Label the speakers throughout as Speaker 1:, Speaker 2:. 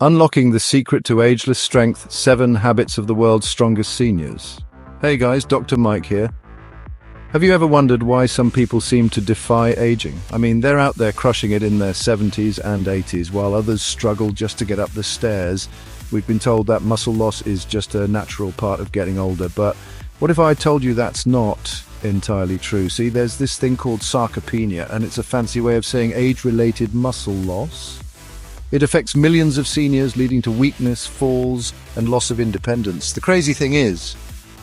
Speaker 1: Unlocking the Secret to Ageless Strength, 7 Habits of the World's Strongest Seniors. Hey guys, Dr. Mike here. Have you ever wondered why some people seem to defy aging? I mean, they're out there crushing it in their 70s and 80s, while others struggle just to get up the stairs. We've been told that muscle loss is just a natural part of getting older, but what if I told you that's not entirely true? See, there's this thing called sarcopenia, and it's a fancy way of saying age-related muscle loss. It affects millions of seniors, leading to weakness, falls, and loss of independence. The crazy thing is,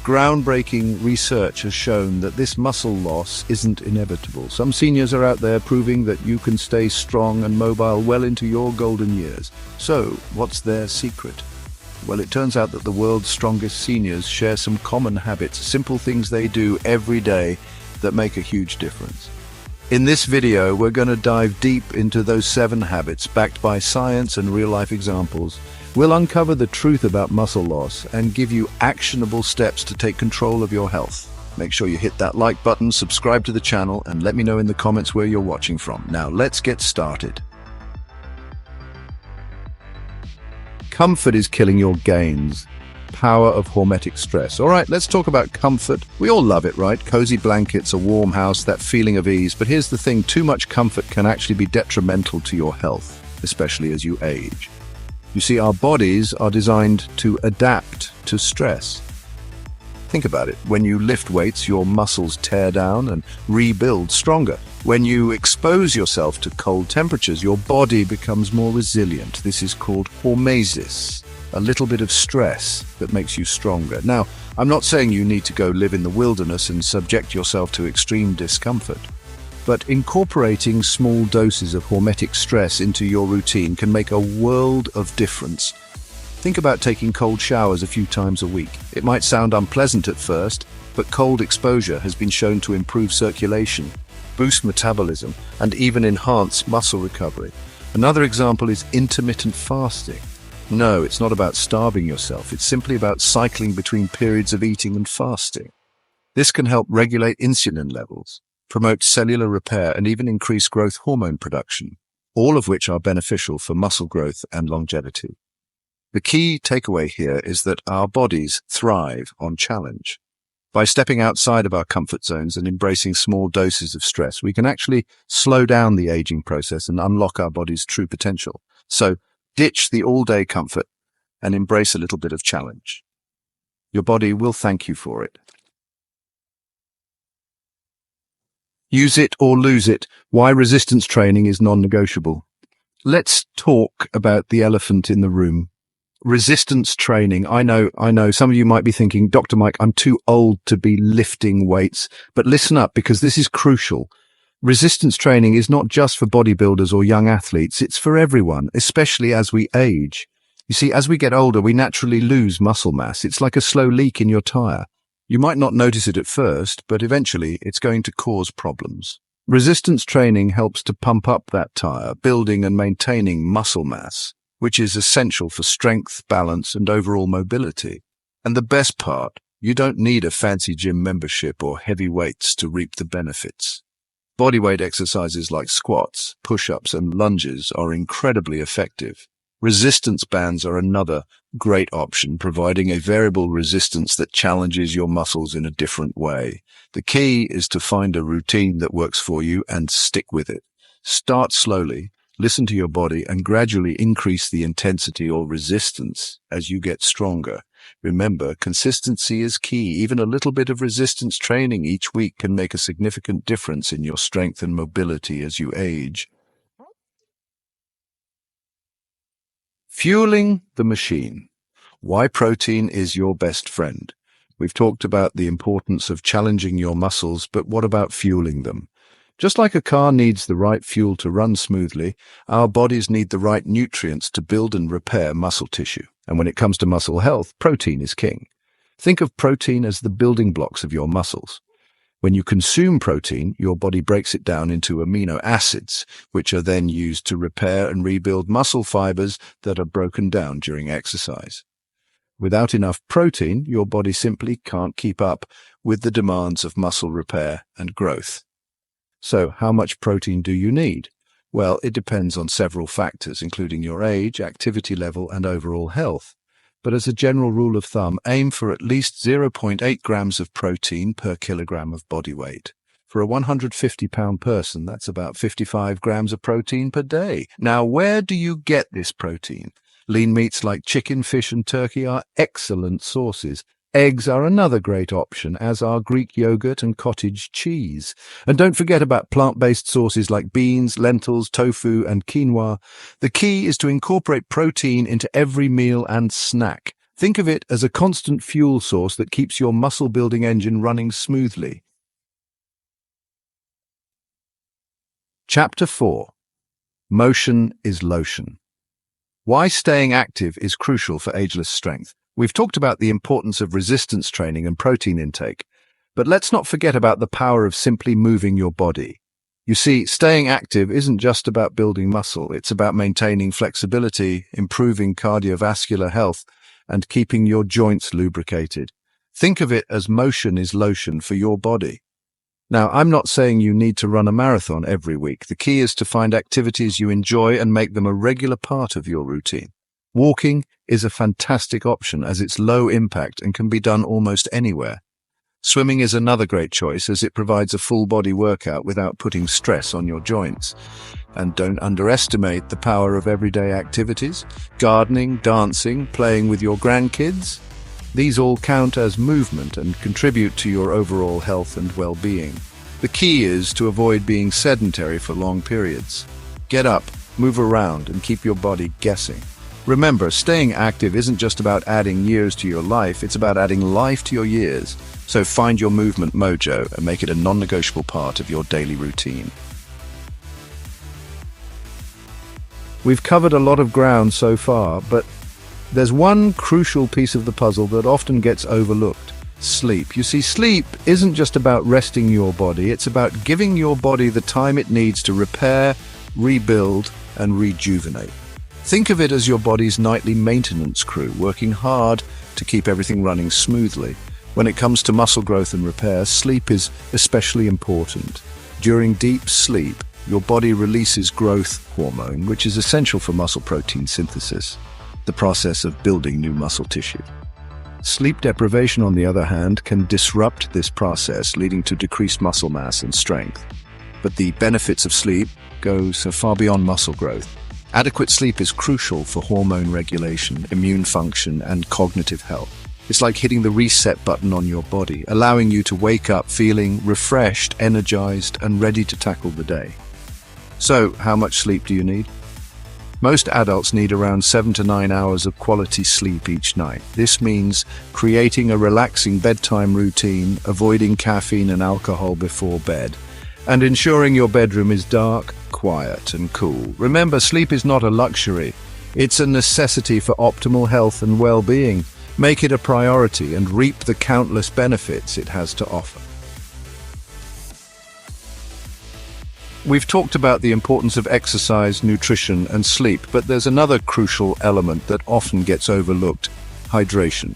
Speaker 1: groundbreaking research has shown that this muscle loss isn't inevitable. Some seniors are out there proving that you can stay strong and mobile well into your golden years. So, what's their secret? Well, it turns out that the world's strongest seniors share some common habits, simple things they do every day that make a huge difference. In this video, we're going to dive deep into those 7 habits backed by science and real-life examples. We'll uncover the truth about muscle loss and give you actionable steps to take control of your health. Make sure you hit that like button, subscribe to the channel, and let me know in the comments where you're watching from. Now, let's get started. Comfort is killing your gains. Power of hormetic stress. All right, let's talk about comfort. We all love it, right? Cozy blankets, a warm house, that feeling of ease. But here's the thing, too much comfort can actually be detrimental to your health, especially as you age. You see, our bodies are designed to adapt to stress. Think about it. When you lift weights, your muscles tear down and rebuild stronger. When you expose yourself to cold temperatures, your body becomes more resilient. This is called hormesis, a little bit of stress that makes you stronger. Now, I'm not saying you need to go live in the wilderness and subject yourself to extreme discomfort, but incorporating small doses of hormetic stress into your routine can make a world of difference. Think about taking cold showers a few times a week. It might sound unpleasant at first, but cold exposure has been shown to improve circulation, boost metabolism, and even enhance muscle recovery. Another example is intermittent fasting. No, it's not about starving yourself. It's simply about cycling between periods of eating and fasting. This can help regulate insulin levels, promote cellular repair, and even increase growth hormone production, all of which are beneficial for muscle growth and longevity. The key takeaway here is that our bodies thrive on challenge. By stepping outside of our comfort zones and embracing small doses of stress, we can actually slow down the aging process and unlock our body's true potential. So, ditch the all-day comfort and embrace a little bit of challenge. Your body will thank you for it. Use it or lose it. Why resistance training is non-negotiable. Let's talk about the elephant in the room. Resistance training. I know, some of you might be thinking, Dr. Mike, I'm too old to be lifting weights. But listen up, because this is crucial. Resistance training is not just for bodybuilders or young athletes. It's for everyone, especially as we age. You see, as we get older, we naturally lose muscle mass. It's like a slow leak in your tire. You might not notice it at first, but eventually it's going to cause problems. Resistance training helps to pump up that tire, building and maintaining muscle mass, which is essential for strength, balance, and overall mobility. And the best part, you don't need a fancy gym membership or heavy weights to reap the benefits. Bodyweight exercises like squats, push-ups, and lunges are incredibly effective. Resistance bands are another great option, providing a variable resistance that challenges your muscles in a different way. The key is to find a routine that works for you and stick with it. Start slowly, listen to your body, and gradually increase the intensity or resistance as you get stronger. Remember, consistency is key. Even a little bit of resistance training each week can make a significant difference in your strength and mobility as you age. Fueling the machine. Why protein is your best friend. We've talked about the importance of challenging your muscles, but what about fueling them? Just like a car needs the right fuel to run smoothly, our bodies need the right nutrients to build and repair muscle tissue. And when it comes to muscle health, protein is king. Think of protein as the building blocks of your muscles. When you consume protein, your body breaks it down into amino acids, which are then used to repair and rebuild muscle fibers that are broken down during exercise. Without enough protein, your body simply can't keep up with the demands of muscle repair and growth. So, how much protein do you need? Well, it depends on several factors, including your age, activity level, and overall health. But as a general rule of thumb, aim for at least 0.8 grams of protein per kilogram of body weight. For a 150-pound person, that's about 55 grams of protein per day. Now, where do you get this protein? Lean meats like chicken, fish, and turkey are excellent sources. Eggs are another great option, as are Greek yogurt and cottage cheese. And don't forget about plant-based sources like beans, lentils, tofu, and quinoa. The key is to incorporate protein into every meal and snack. Think of it as a constant fuel source that keeps your muscle-building engine running smoothly. Chapter 4. Motion is lotion. Why staying active is crucial for ageless strength. We've talked about the importance of resistance training and protein intake, but let's not forget about the power of simply moving your body. You see, staying active isn't just about building muscle, it's about maintaining flexibility, improving cardiovascular health, and keeping your joints lubricated. Think of it as motion is lotion for your body. Now, I'm not saying you need to run a marathon every week. The key is to find activities you enjoy and make them a regular part of your routine. Walking is a fantastic option as it's low impact and can be done almost anywhere. Swimming is another great choice as it provides a full body workout without putting stress on your joints. And don't underestimate the power of everyday activities. Gardening, dancing, playing with your grandkids. These all count as movement and contribute to your overall health and well-being. The key is to avoid being sedentary for long periods. Get up, move around, and keep your body guessing. Remember, staying active isn't just about adding years to your life, it's about adding life to your years. So find your movement mojo and make it a non-negotiable part of your daily routine. We've covered a lot of ground so far, but there's one crucial piece of the puzzle that often gets overlooked: sleep. You see, sleep isn't just about resting your body, it's about giving your body the time it needs to repair, rebuild, and rejuvenate. Think of it as your body's nightly maintenance crew, working hard to keep everything running smoothly. When it comes to muscle growth and repair, sleep is especially important. During deep sleep, your body releases growth hormone, which is essential for muscle protein synthesis, the process of building new muscle tissue. Sleep deprivation, on the other hand, can disrupt this process, leading to decreased muscle mass and strength. But the benefits of sleep go so far beyond muscle growth. Adequate sleep is crucial for hormone regulation, immune function, and cognitive health. It's like hitting the reset button on your body, allowing you to wake up feeling refreshed, energized, and ready to tackle the day. So, how much sleep do you need? Most adults need around 7 to 9 hours of quality sleep each night. This means creating a relaxing bedtime routine, avoiding caffeine and alcohol before bed, and ensuring your bedroom is dark, quiet, and cool. Remember, sleep is not a luxury. It's a necessity for optimal health and well-being. Make it a priority and reap the countless benefits it has to offer. We've talked about the importance of exercise, nutrition, and sleep, but there's another crucial element that often gets overlooked: hydration.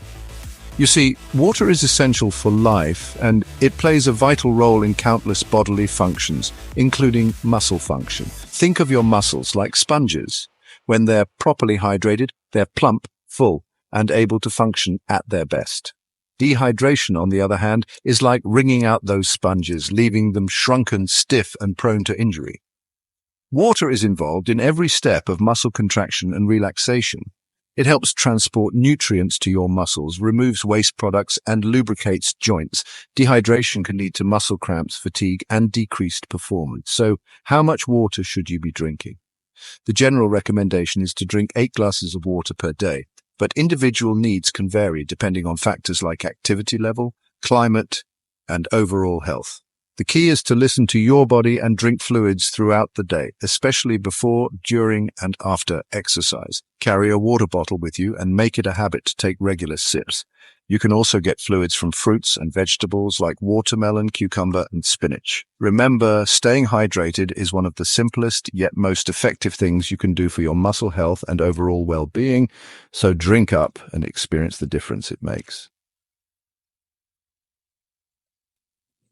Speaker 1: You see, water is essential for life, and it plays a vital role in countless bodily functions, including muscle function. Think of your muscles like sponges. When they're properly hydrated, they're plump, full, and able to function at their best. Dehydration, on the other hand, is like wringing out those sponges, leaving them shrunken, stiff, and prone to injury. Water is involved in every step of muscle contraction and relaxation. It helps transport nutrients to your muscles, removes waste products, and lubricates joints. Dehydration can lead to muscle cramps, fatigue, and decreased performance. So, how much water should you be drinking? The general recommendation is to drink 8 glasses of water per day, but individual needs can vary depending on factors like activity level, climate, and overall health. The key is to listen to your body and drink fluids throughout the day, especially before, during, and after exercise. Carry a water bottle with you and make it a habit to take regular sips. You can also get fluids from fruits and vegetables like watermelon, cucumber, and spinach. Remember, staying hydrated is one of the simplest yet most effective things you can do for your muscle health and overall well-being, so drink up and experience the difference it makes.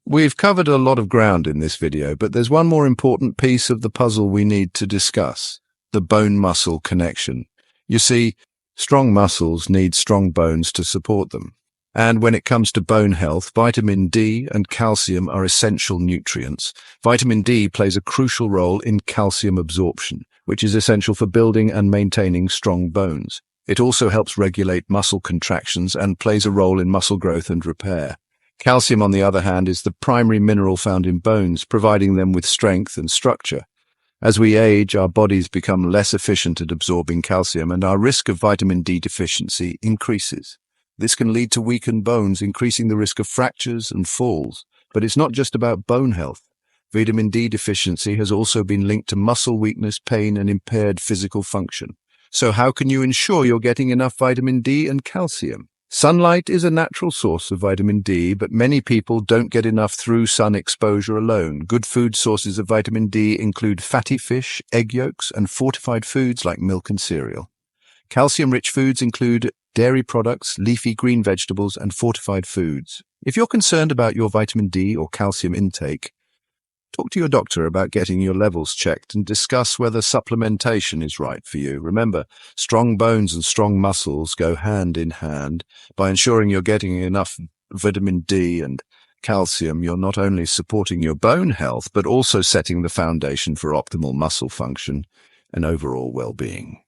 Speaker 1: We've covered a lot of ground in this video, but there's one more important piece of the puzzle we need to discuss: the bone-muscle connection. You see, strong muscles need strong bones to support them. And when it comes to bone health, vitamin D and calcium are essential nutrients. Vitamin D plays a crucial role in calcium absorption, which is essential for building and maintaining strong bones. It also helps regulate muscle contractions and plays a role in muscle growth and repair. Calcium, on the other hand, is the primary mineral found in bones, providing them with strength and structure. As we age, our bodies become less efficient at absorbing calcium, and our risk of vitamin D deficiency increases. This can lead to weakened bones, increasing the risk of fractures and falls. But it's not just about bone health. Vitamin D deficiency has also been linked to muscle weakness, pain, and impaired physical function. So how can you ensure you're getting enough vitamin D and calcium? Sunlight is a natural source of vitamin D, but many people don't get enough through sun exposure alone. Good food sources of vitamin D include fatty fish, egg yolks, and fortified foods like milk and cereal. Calcium-rich foods include dairy products, leafy green vegetables, and fortified foods. If you're concerned about your vitamin D or calcium intake, talk to your doctor about getting your levels checked and discuss whether supplementation is right for you. Remember, strong bones and strong muscles go hand in hand. By ensuring you're getting enough vitamin D and calcium, you're not only supporting your bone health, but also setting the foundation for optimal muscle function and overall well-being.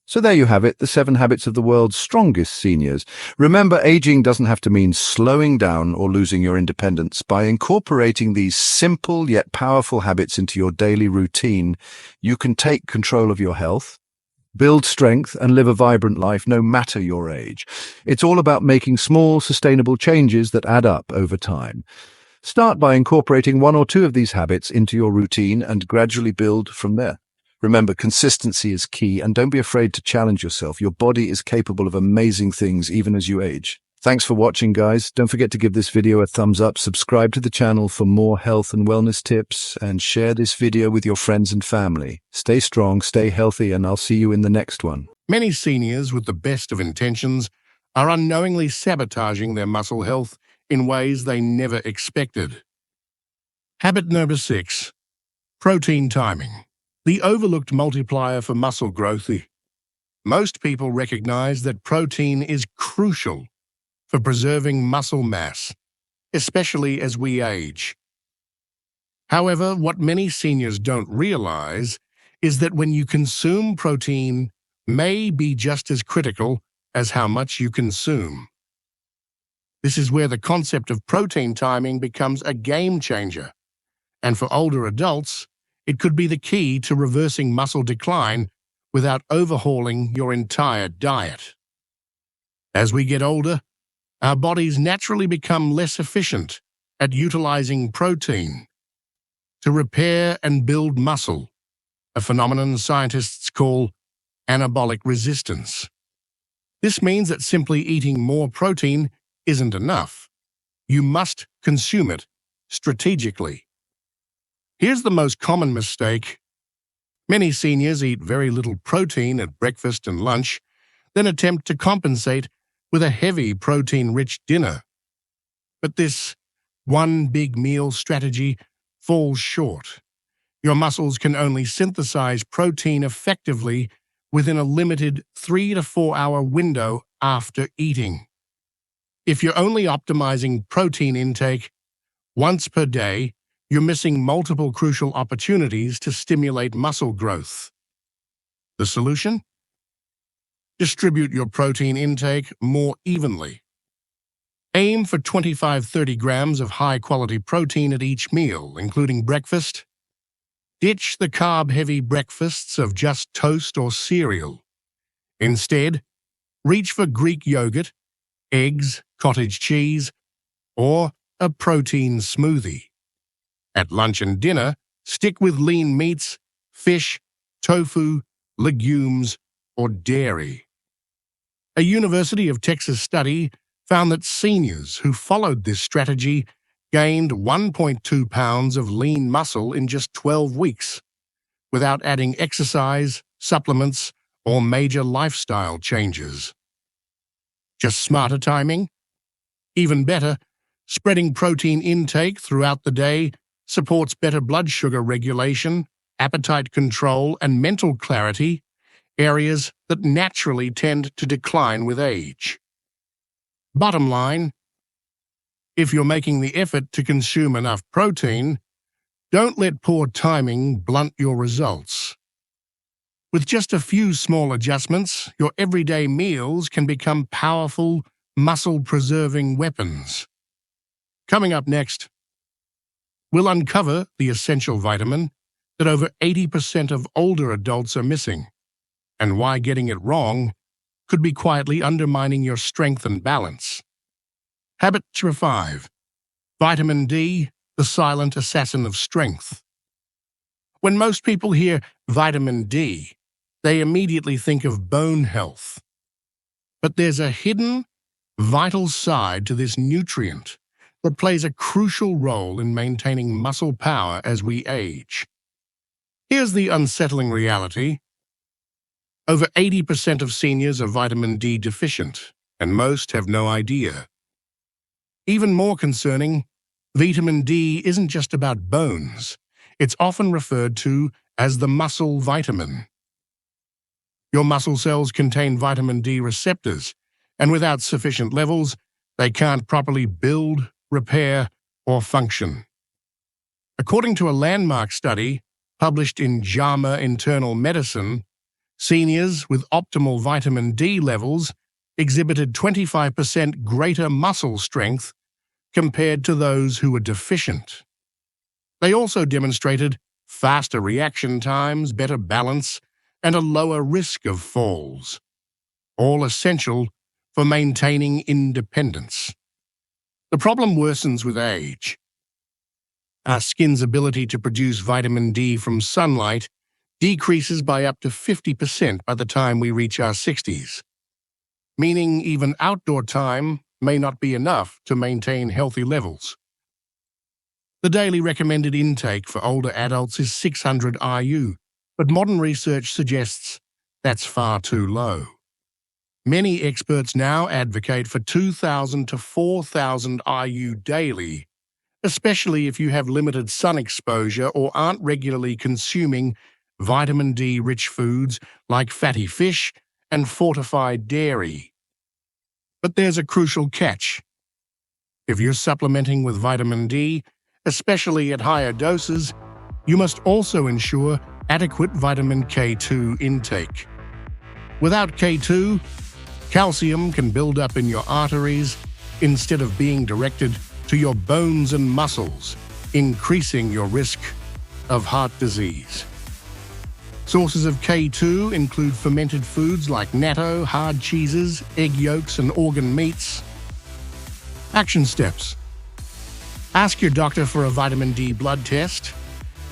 Speaker 1: So there you have it, the 7 habits of the world's strongest seniors. Remember, aging doesn't have to mean slowing down or losing your independence. By incorporating these simple yet powerful habits into your daily routine, you can take control of your health, build strength, and live a vibrant life no matter your age. It's all about making small, sustainable changes that add up over time. Start by incorporating 1 or 2 of these habits into your routine and gradually build from there. Remember, consistency is key, and don't be afraid to challenge yourself. Your body is capable of amazing things even as you age. Thanks for watching, guys. Don't forget to give this video a thumbs up, subscribe to the channel for more health and wellness tips, and share this video with your friends and family. Stay strong, stay healthy, and I'll see you in the next one.
Speaker 2: Many seniors with the best of intentions are unknowingly sabotaging their muscle health in ways they never expected. Habit number 6, protein timing. The overlooked multiplier for muscle growth. Most people recognize that protein is crucial for preserving muscle mass, especially as we age. However, what many seniors don't realize is that when you consume protein may be just as critical as how much you consume. This is where the concept of protein timing becomes a game changer, and for older adults, it could be the key to reversing muscle decline without overhauling your entire diet. As we get older, our bodies naturally become less efficient at utilizing protein to repair and build muscle, a phenomenon scientists call anabolic resistance. This means that simply eating more protein isn't enough. You must consume it strategically. Here's the most common mistake. Many seniors eat very little protein at breakfast and lunch, then attempt to compensate with a heavy protein-rich dinner. But this one big meal strategy falls short. Your muscles can only synthesize protein effectively within a limited 3 to 4 hour window after eating. If you're only optimizing protein intake once per day, you're missing multiple crucial opportunities to stimulate muscle growth. The solution? Distribute your protein intake more evenly. Aim for 25-30 grams of high-quality protein at each meal, including breakfast. Ditch the carb-heavy breakfasts of just toast or cereal. Instead, reach for Greek yogurt, eggs, cottage cheese, or a protein smoothie. At lunch and dinner, stick with lean meats, fish, tofu, legumes, or dairy. A University of Texas study found that seniors who followed this strategy gained 1.2 pounds of lean muscle in just 12 weeks, without adding exercise, supplements, or major lifestyle changes. Just smarter timing? Even better, spreading protein intake throughout the day supports better blood sugar regulation, appetite control, and mental clarity, areas that naturally tend to decline with age. Bottom line, if you're making the effort to consume enough protein, don't let poor timing blunt your results. With just a few small adjustments, your everyday meals can become powerful, muscle-preserving weapons. Coming up next, we'll uncover the essential vitamin that over 80% of older adults are missing, and why getting it wrong could be quietly undermining your strength and balance. Habit number 5. Vitamin D, the silent assassin of strength. When most people hear vitamin D, they immediately think of bone health. But there's a hidden, vital side to this nutrient that plays a crucial role in maintaining muscle power as we age. Here's the unsettling reality. Over 80% of seniors are vitamin D deficient, and most have no idea. Even more concerning, vitamin D isn't just about bones. It's often referred to as the muscle vitamin. Your muscle cells contain vitamin D receptors, and without sufficient levels, they can't properly build, repair, or function. According to a landmark study published in JAMA Internal Medicine, seniors with optimal vitamin D levels exhibited 25% greater muscle strength compared to those who were deficient. They also demonstrated faster reaction times, better balance, and a lower risk of falls, all essential for maintaining independence. The problem worsens with age. Our skin's ability to produce vitamin D from sunlight decreases by up to 50% by the time we reach our 60s, meaning even outdoor time may not be enough to maintain healthy levels. The daily recommended intake for older adults is 600 IU, but modern research suggests that's far too low. Many experts now advocate for 2,000 to 4,000 IU daily, especially if you have limited sun exposure or aren't regularly consuming vitamin D-rich foods like fatty fish and fortified dairy. But there's a crucial catch. If you're supplementing with vitamin D, especially at higher doses, you must also ensure adequate vitamin K2 intake. Without K2, calcium can build up in your arteries instead of being directed to your bones and muscles, increasing your risk of heart disease. Sources of K2 include fermented foods like natto, hard cheeses, egg yolks, and organ meats. Action steps. Ask your doctor for a vitamin D blood test.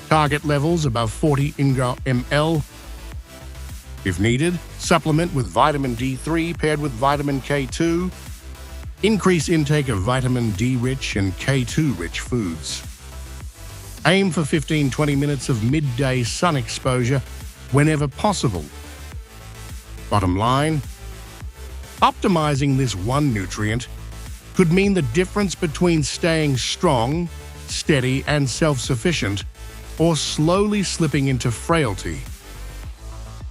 Speaker 2: Target levels above 40 mg/ml. If needed, supplement with vitamin D3 paired with vitamin K2. Increase intake of vitamin D-rich and K2-rich foods. Aim for 15-20 minutes of midday sun exposure whenever possible. Bottom line, optimizing this one nutrient could mean the difference between staying strong, steady, and self-sufficient, or slowly slipping into frailty.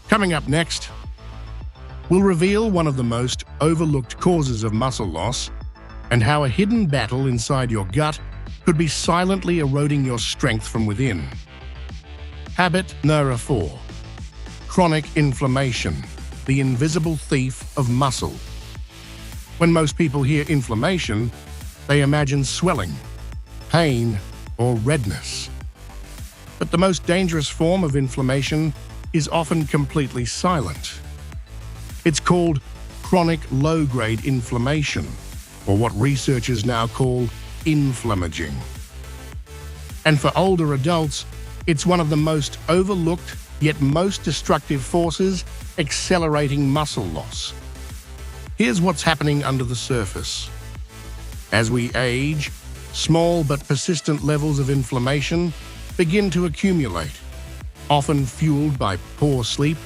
Speaker 2: Coming up next, we'll reveal one of the most overlooked causes of muscle loss and how a hidden battle inside your gut could be silently eroding your strength from within. Habit number 4. Chronic inflammation, the invisible thief of muscle. When most people hear inflammation, they imagine swelling, pain, or redness. But the most dangerous form of inflammation is often completely silent. It's called chronic low-grade inflammation, or what researchers now call inflammaging. And for older adults, it's one of the most overlooked yet most destructive forces accelerating muscle loss. Here's what's happening under the surface. As we age, small but persistent levels of inflammation begin to accumulate, often fueled by poor sleep,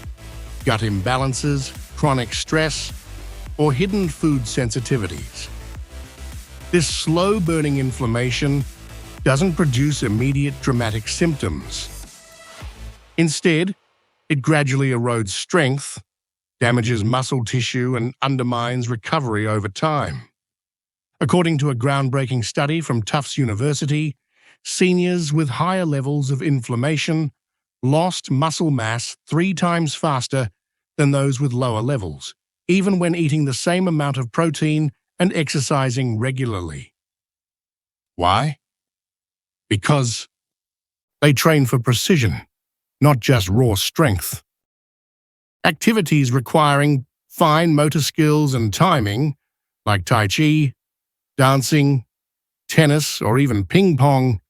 Speaker 2: gut imbalances, chronic stress, or hidden food sensitivities. This slow-burning inflammation doesn't produce immediate dramatic symptoms. Instead, it gradually erodes strength, damages muscle tissue, and undermines recovery over time. According to a groundbreaking study from Tufts University, seniors with higher levels of inflammation lost muscle mass 3 times faster than those with lower levels, even when eating the same amount of protein and exercising regularly. Why? Because they train for precision, not just raw strength. Activities requiring fine motor skills and timing, like Tai Chi, dancing, tennis, or even ping pong,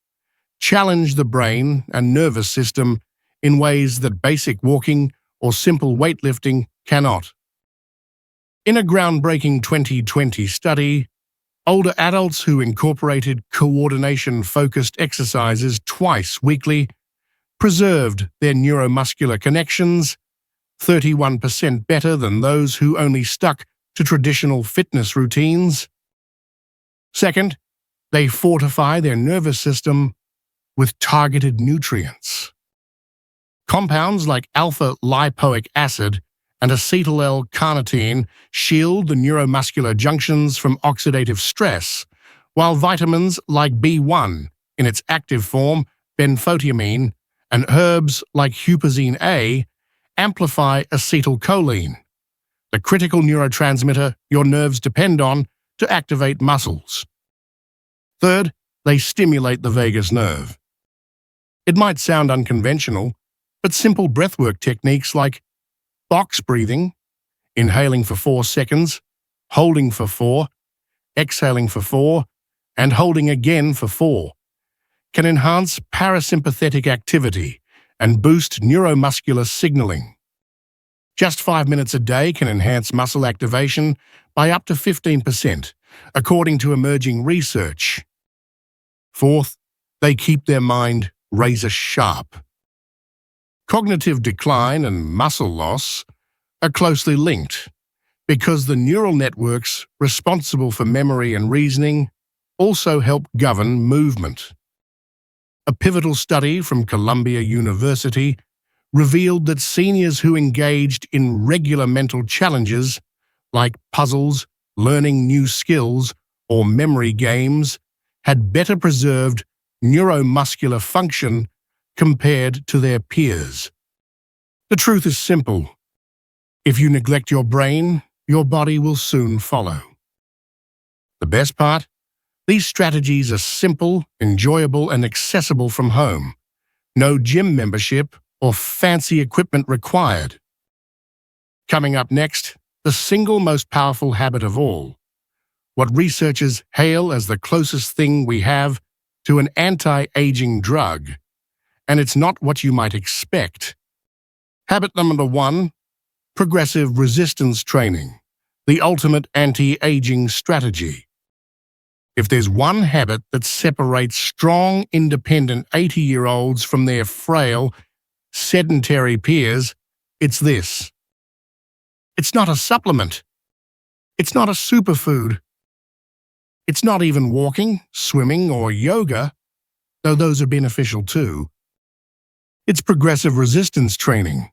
Speaker 2: challenge the brain and nervous system in ways that basic walking or simple weightlifting cannot. In a groundbreaking 2020 study, older adults who incorporated coordination-focused exercises twice weekly preserved their neuromuscular connections 31% better than those who only stuck to traditional fitness routines. Second, they fortify their nervous system with targeted nutrients. Compounds like alpha-lipoic acid and acetyl-L-carnitine shield the neuromuscular junctions from oxidative stress, while vitamins like B1, in its active form, benfotiamine, and herbs like huperzine A amplify acetylcholine, the critical neurotransmitter your nerves depend on to activate muscles. Third, they stimulate the vagus nerve. It might sound unconventional, but simple breathwork techniques like box breathing, inhaling for 4 seconds, holding for 4, exhaling for 4, and holding again for 4, can enhance parasympathetic activity and boost neuromuscular signaling. Just 5 minutes a day can enhance muscle activation by up to 15%, according to emerging research. Fourth, they keep their mind razor sharp. Cognitive decline and muscle loss are closely linked because the neural networks responsible for memory and reasoning also help govern movement. A pivotal study from Columbia University revealed that seniors who engaged in regular mental challenges, like puzzles, learning new skills, or memory games, had better preserved neuromuscular function compared to their peers. The truth is simple. If you neglect your brain, your body will soon follow. The best part? These strategies are simple, enjoyable, and accessible from home. No gym membership or fancy equipment required. Coming up next, the single most powerful habit of all, what researchers hail as the closest thing we have to an anti-aging drug. And it's not what you might expect. Habit number 1, progressive resistance training, the ultimate anti-aging strategy. If there's one habit that separates strong, independent 80-year-olds from their frail, sedentary peers, it's this. It's not a supplement. It's not a superfood. It's not even walking, swimming, or yoga, though those are beneficial too. It's progressive resistance training.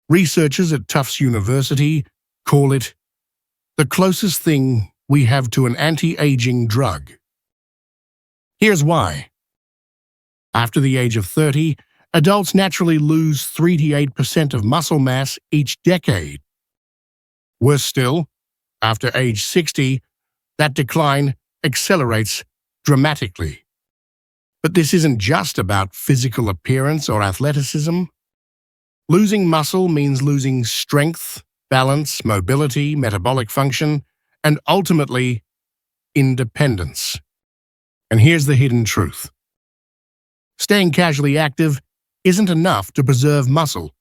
Speaker 2: Researchers at Tufts University call it the closest thing we have to an anti-aging drug. Here's why. After the age of 30, adults naturally lose 3 to 8% of muscle mass each decade. Worse still, after age 60, that decline accelerates dramatically. But this isn't just about physical appearance or athleticism. Losing muscle means losing strength, balance, mobility, metabolic function, and ultimately, independence. And here's the hidden truth. Staying casually active isn't enough to preserve muscle.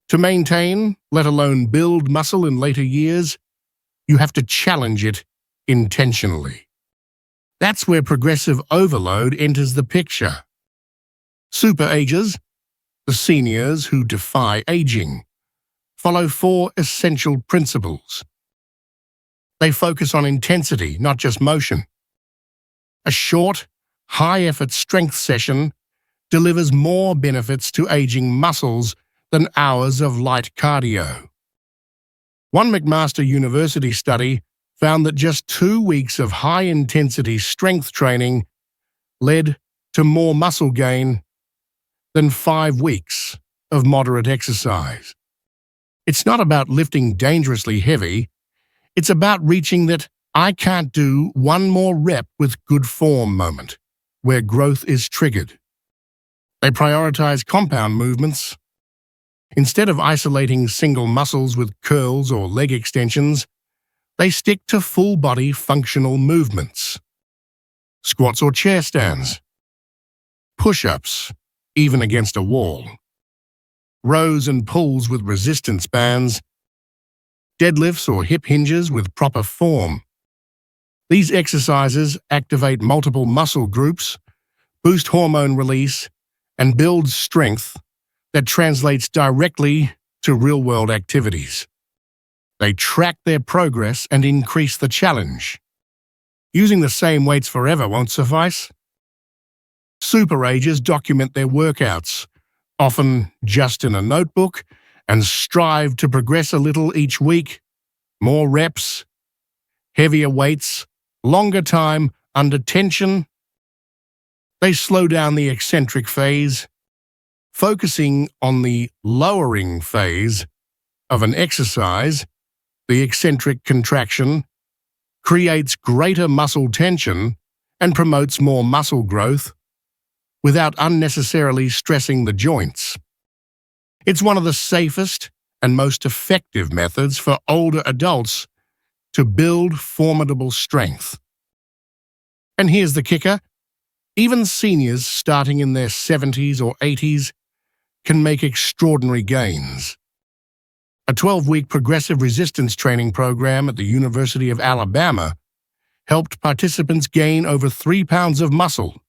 Speaker 2: To maintain, let alone build muscle in later years, you have to challenge it intentionally. That's where progressive overload enters the picture. Superagers, the seniors who defy aging, follow 4 essential principles. They focus on intensity, not just motion. A short, high-effort strength session delivers more benefits to aging muscles than hours of light cardio. One McMaster University study found that just 2 weeks of high-intensity strength training led to more muscle gain than 5 weeks of moderate exercise. It's not about lifting dangerously heavy, it's about reaching that "I can't do one more rep with good form" moment, where growth is triggered. They prioritize compound movements. Instead of isolating single muscles with curls or leg extensions, they stick to full-body functional movements. Squats or chair stands. Push-ups, even against a wall. Rows and pulls with resistance bands. Deadlifts or hip hinges with proper form. These exercises activate multiple muscle groups, boost hormone release, and build strength that translates directly to real-world activities. They track their progress and increase the challenge. Using the same weights forever won't suffice. Super-agers document their workouts, often just in a notebook, and strive to progress a little each week. More reps, heavier weights, longer time under tension. They slow down the eccentric phase, focusing on the lowering phase of an exercise. The eccentric contraction creates greater muscle tension and promotes more muscle growth without unnecessarily stressing the joints. It's one of the safest and most effective methods for older adults to build formidable strength. And here's the kicker: even seniors starting in their 70s or 80s can make extraordinary gains. A 12-week progressive resistance training program at the University of Alabama helped participants gain over 3 pounds of muscle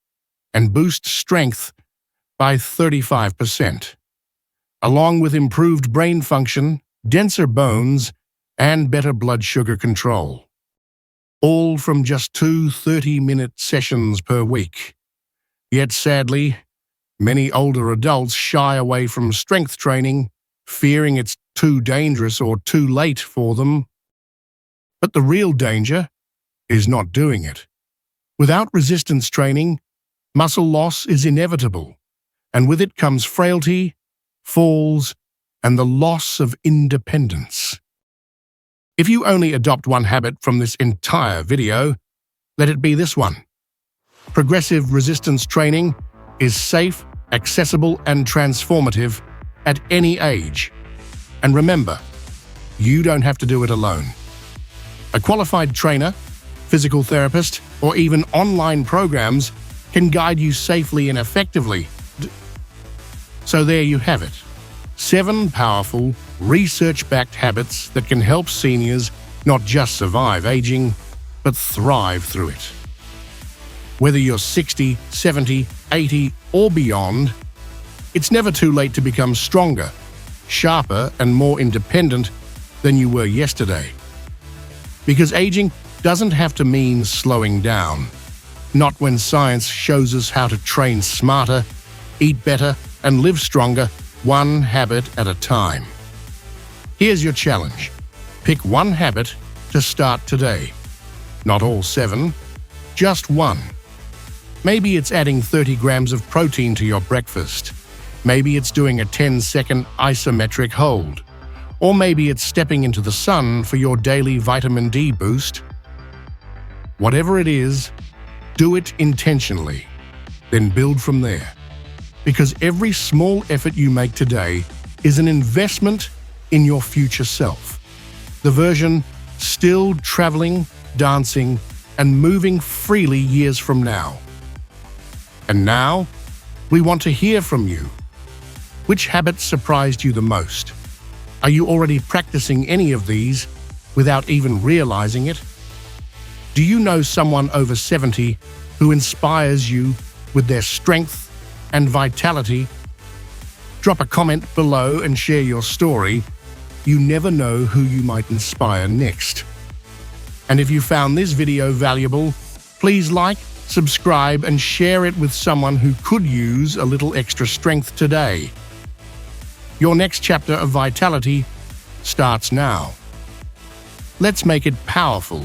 Speaker 2: and boost strength by 35%, along with improved brain function, denser bones, and better blood sugar control. All from just 2 30-minute sessions per week. Yet sadly, many older adults shy away from strength training, fearing it's too dangerous or too late for them. But the real danger is not doing it. Without resistance training, muscle loss is inevitable, and with it comes frailty, falls, and the loss of independence. If you only adopt one habit from this entire video, let it be this one. Progressive resistance training is safe, accessible, and transformative at any age. And remember, you don't have to do it alone. A qualified trainer, physical therapist, or even online programs can guide you safely and effectively. So there you have it. 7 powerful, research-backed habits that can help seniors not just survive aging, but thrive through it. Whether you're 60, 70, 80, or beyond, it's never too late to become stronger, sharper, and more independent than you were yesterday. Because aging doesn't have to mean slowing down. Not when science shows us how to train smarter, eat better, and live stronger, one habit at a time. Here's your challenge. Pick one habit to start today. Not all 7, just one. Maybe it's adding 30 grams of protein to your breakfast. Maybe it's doing a 10-second isometric hold. Or maybe it's stepping into the sun for your daily vitamin D boost. Whatever it is, do it intentionally, then build from there. Because every small effort you make today is an investment in your future self. The version still traveling, dancing, and moving freely years from now. And now, we want to hear from you. Which habit surprised you the most? Are you already practicing any of these without even realizing it? Do you know someone over 70 who inspires you with their strength and vitality? Drop a comment below and share your story. You never know who you might inspire next. And if you found this video valuable, please like, subscribe, and share it with someone who could use a little extra strength today. Your next chapter of vitality starts now. Let's make it powerful